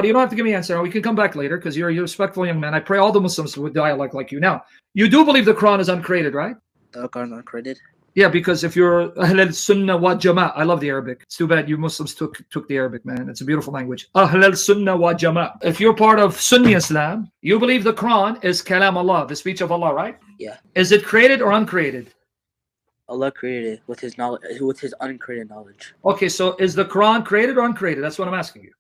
You don't have to give me an answer. We can come back later because you're a respectful young man. I pray all the Muslims with dialect like you. Now, you do believe the Quran is uncreated, right? The Quran is uncreated? Yeah, because if you're Ahl al-Sunnah wa Jama', I love the Arabic. It's too bad you Muslims took the Arabic, man. It's a beautiful language. Ahl al-Sunnah wa Jama'. If you're part of Sunni Islam, you believe the Quran is Kalam Allah, the speech of Allah, right? Yeah. Is it created or uncreated? Allah created it with his knowledge, with his uncreated knowledge. Okay, so is the Quran created or uncreated? That's what I'm asking you.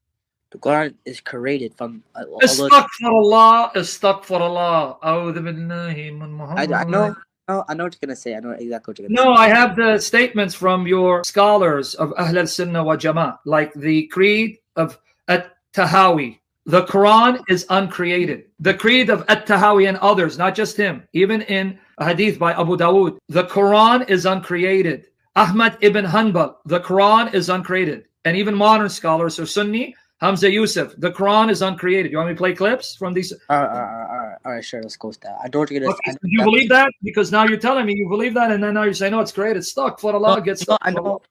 The Quran is created from Allah. Astaghfirullah, astaghfirullah. A'udhu billahi min Muhammad. I know what you're gonna say. I know exactly what you're gonna say. No, I have the statements from your scholars of Ahl al-Sunnah wa Jama', like the creed of At-Tahawi. The Quran is uncreated. The creed of At-Tahawi and others, not just him, even in a hadith by Abu Dawood, the Quran is uncreated. Ahmad ibn Hanbal, the Quran is uncreated. And even modern scholars or Sunni, Hamza Yusuf, the Quran is uncreated. You want me to play clips from these? All right, sure, let's go with that. I don't think it is. Okay, so you believe that? Because now you're telling me you believe that, and then now you're saying, no, it's created. Stuck for Allah gets stuck. I know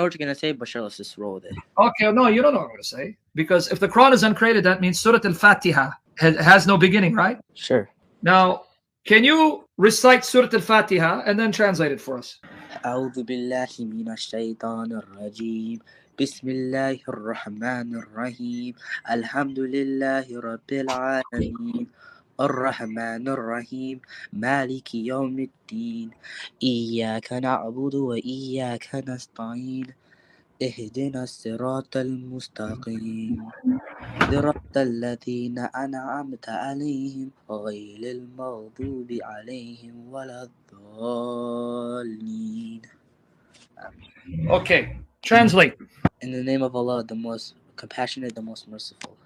what you're gonna say, but sure, let's just roll with it. Okay, no, you don't know what I'm gonna say. Because if the Quran is uncreated, that means Surah Al-Fatiha has no beginning, right? Sure. Now, can you recite Surah Al-Fatiha and then translate it for us? أعوذ بالله من الشيطان الرجيم بسم الله الرحمن الرحيم الحمد لله رب العالمين الرحمن الرحيم مالك يوم الدين إياك نعبد وإياك نستعين اهدنا الصراط المستقيم صراط الذين أنعمت عليهم غير المغضوب عليهم ولا الضالين. Okay, translate. In the name of Allah, the most compassionate, the most merciful.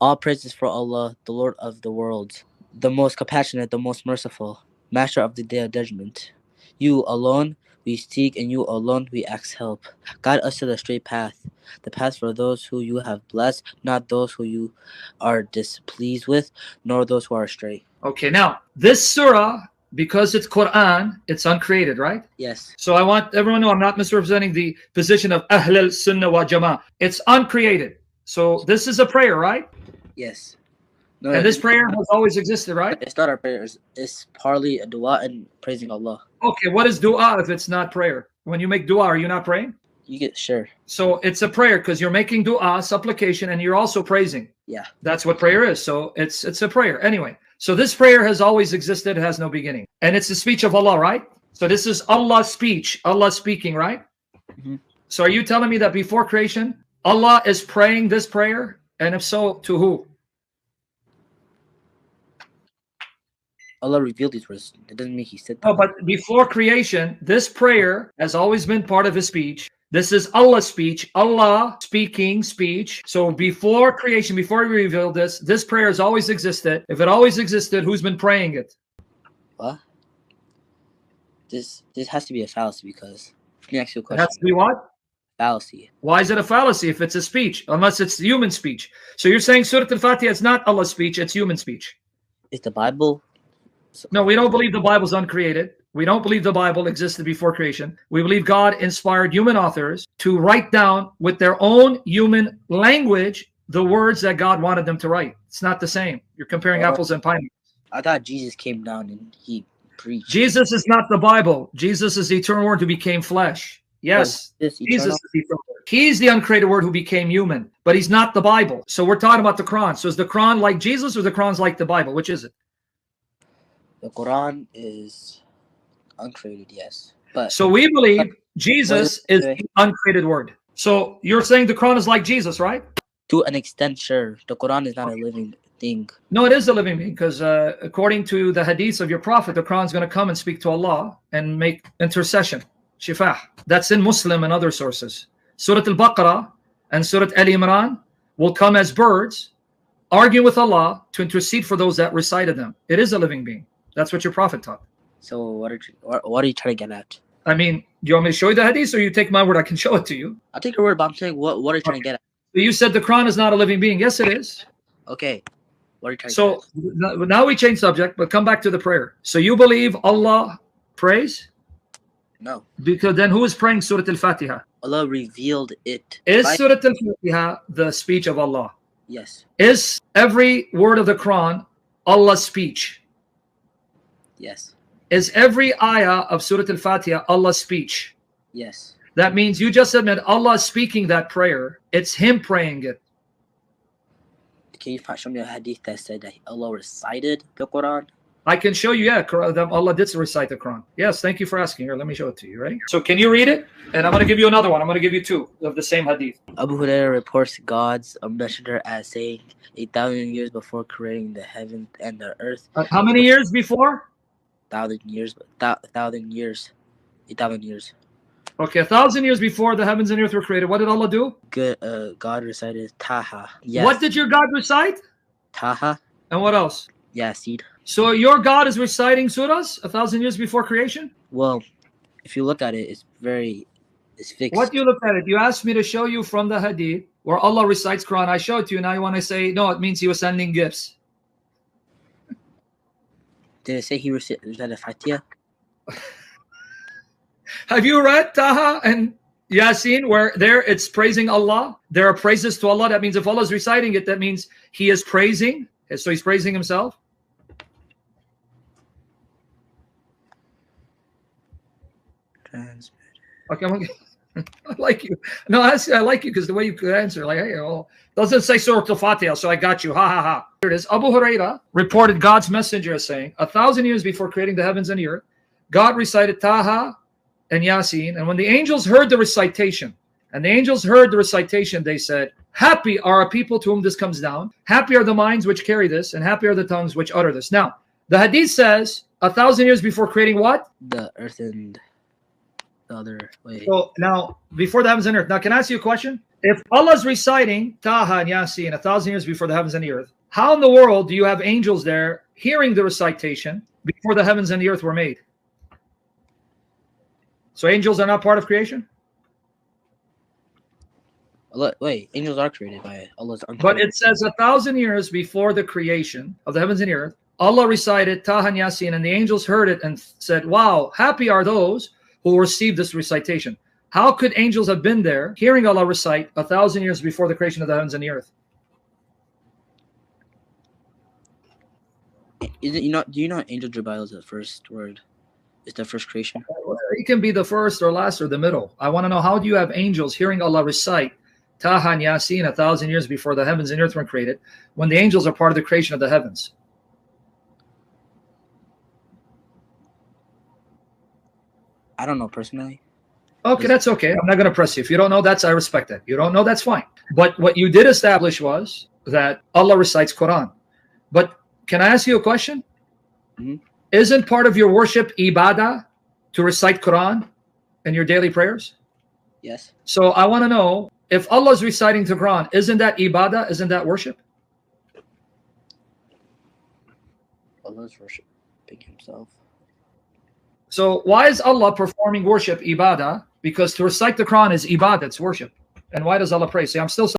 All praises for Allah, the Lord of the worlds, the most compassionate, the most merciful, Master of the Day of Judgment. You alone we seek, and you alone we ask help. Guide us to the straight path, the path for those who you have blessed, not those who you are displeased with, nor those who are astray. Okay, now, this surah, because it's Quran, it's uncreated, right? Yes. So I want everyone to know I'm not misrepresenting the position of Ahl al-Sunnah wa Jama'. It's uncreated. So this is a prayer, right? Yes. No, and this prayer has always existed, right? It's not a prayer. It's partly a dua and praising Allah. Okay, what is dua if it's not prayer? When you make dua, are you not praying? You get sure. So it's a prayer because you're making dua, supplication, and you're also praising. Yeah. That's what prayer is. So it's a prayer. Anyway, so this prayer has always existed. It has no beginning. And it's the speech of Allah, right? So this is Allah's speech. Allah speaking, right? Mm-hmm. So are you telling me that before creation, Allah is praying this prayer? And if so, to who? Allah revealed these words. It doesn't mean he said that. No, but before creation, this prayer has always been part of his speech. This is Allah's speech, Allah speaking speech. So before creation, before he revealed this prayer has always existed. If it always existed, who's been praying it? What? This has to be a fallacy because let me ask you a question. It has to be what? Fallacy. Why is it a fallacy if it's a speech? Unless it's human speech. So you're saying Surah Al-Fatiha is not Allah's speech, it's human speech. Is the Bible? No, we don't believe the Bible's uncreated. We don't believe the Bible existed before creation. We believe God inspired human authors to write down with their own human language the words that God wanted them to write. It's not the same. You're comparing apples and pineapples. I thought Jesus came down and he preached. Jesus is not the Bible. Jesus is the eternal word who became flesh. Yes, Jesus is the eternal word. He's the uncreated word who became human, but he's not the Bible. So we're talking about the Quran. So is the Quran like Jesus or the Quran's like the Bible? Which is it? The Quran is uncreated, yes. But so we believe Jesus is the uncreated word. So you're saying the Quran is like Jesus, right? To an extent, sure. The Quran is not a living thing. No, it is a living being because according to the hadiths of your prophet, the Quran is going to come and speak to Allah and make intercession. Shifah. That's in Muslim and other sources. Surah Al-Baqarah and Surah Al-Imran will come as birds, argue with Allah to intercede for those that recited them. It is a living being. That's what your prophet taught. So what are you trying to get at? I mean, do you want me to show you the hadith or you take my word? I can show it to you. I'll take your word, but I'm saying what are you trying to get at? You said the Quran is not a living being. Yes, it is. Okay. What are you trying to get at? So now we change subject, but come back to the prayer. So you believe Allah prays? No. Because then who is praying Surah Al-Fatiha? Allah revealed it. Is Surah Al-Fatiha the speech of Allah? Yes. Is every word of the Quran Allah's speech? Yes. Is every ayah of Surah Al-Fatiha Allah's speech? Yes. That means you just admit Allah is speaking that prayer. It's Him praying it. Can you show me a hadith that said that Allah recited the Quran? I can show you, yeah, Allah did recite the Quran. Yes, thank you for asking. Here, let me show it to you, right? So can you read it? And I'm going to give you another one. I'm going to give you two of the same hadith. Abu Hurairah reports God's messenger as saying 8,000 years before creating the heaven and the earth. How many years before? 1,000 years. 1,000 years. 8,000 years. Okay, 1,000 years before the heavens and earth were created, what did Allah do? God recited Taha. Yes. What did your God recite? Taha. And what else? Yasin. So your God is reciting surahs 1,000 years before creation? Well, if you look at it, it's fixed. What do you look at it? You asked me to show you from the hadith where Allah recites Quran. I showed you. Now you want to say, no, it means He was sending gifts. Did it say He recited Fatiha? Have you read Taha and Yasin where there it's praising Allah? There are praises to Allah. That means if Allah is reciting it, that means He is praising. So He's praising Himself. Okay, I like you. No, I like you because the way you could answer, like, hey, well, doesn't say Surah Al-Fatiha, so I got you. Ha ha ha. Here it is. Abu Hurairah reported God's messenger as saying, 1,000 years before creating the heavens and the earth, God recited Taha and Yasin, and when the angels heard the recitation, they said, happy are a people to whom this comes down. Happy are the minds which carry this, and happy are the tongues which utter this. Now, the hadith says 1,000 years before creating what? The earth and the other way. So now, before the heavens and earth. Now, can I ask you a question? If Allah's reciting Taha and Yasin 1,000 years before the heavens and the earth, how in the world do you have angels there hearing the recitation before the heavens and the earth were made? So angels are not part of creation? Wait, angels are created by Allah's uncreated. But it says 1,000 years before the creation of the heavens and the earth, Allah recited Taha and Yasin, and the angels heard it and said, wow, happy are those who received this recitation. How could angels have been there hearing Allah recite 1,000 years before the creation of the heavens and the earth? Do you know Angel Jibril is the first word? It's the first creation. It can be the first or last or the middle. I want to know, how do you have angels hearing Allah recite Taha and Yasin 1,000 years before the heavens and earth were created, when the angels are part of the creation of the heavens? I don't know personally. Okay, that's okay. I'm not going to press you. If you don't know, I respect that. You don't know, that's fine. But what you did establish was that Allah recites Quran. But can I ask you a question? Mm-hmm. Isn't part of your worship ibadah to recite Quran in your daily prayers? Yes. So I want to know, if Allah is reciting the Quran, isn't that ibadah? Isn't that worship? Allah is worshiping Himself. So why is Allah performing worship ibadah? Because to recite the Quran is ibadah, it's worship. And why does Allah pray? Say, I'm still